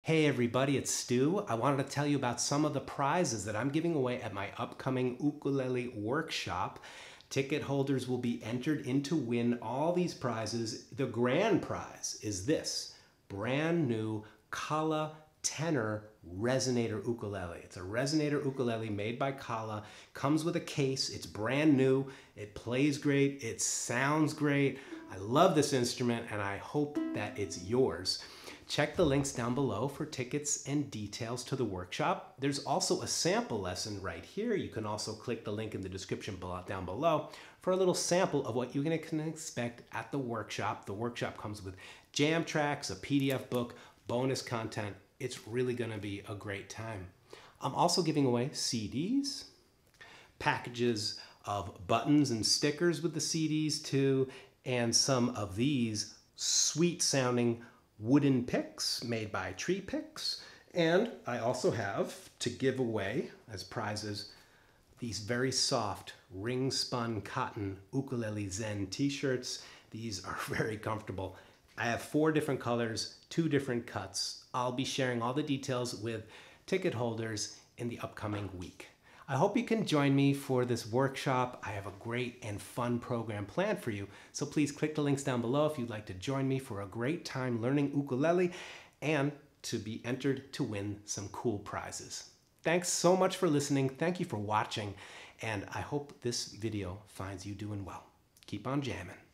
Hey everybody, it's Stu. I wanted to tell you about some of the prizes that I'm giving away at my upcoming ukulele workshop. Ticket holders will be entered in to win all these prizes. The grand prize is this brand new Kala tenor resonator ukulele. It's a resonator ukulele made by Kala. Comes with a case. It's brand new. It plays great. It sounds great. I love this instrument and I hope that it's yours. Check the links down below for tickets and details to the workshop. There's also a sample lesson right here. You can also click the link in the description down below for a little sample of what you can expect at the workshop. The workshop comes with jam tracks, a PDF book, bonus content. It's really going to be a great time. I'm also giving away CDs, packages of buttons and stickers with the CDs too, and some of these sweet sounding wooden picks made by Tree Picks. And I also have to give away as prizes these very soft ring spun cotton ukulele zen t-shirts. These are very comfortable. I have 4 different colors, 2 different cuts. I'll be sharing all the details with ticket holders in the upcoming week. I hope you can join me for this workshop. I have a great and fun program planned for you, so please click the links down below if you'd like to join me for a great time learning ukulele and to be entered to win some cool prizes. Thanks so much for listening. Thank you for watching, and I hope this video finds you doing well. Keep on jamming.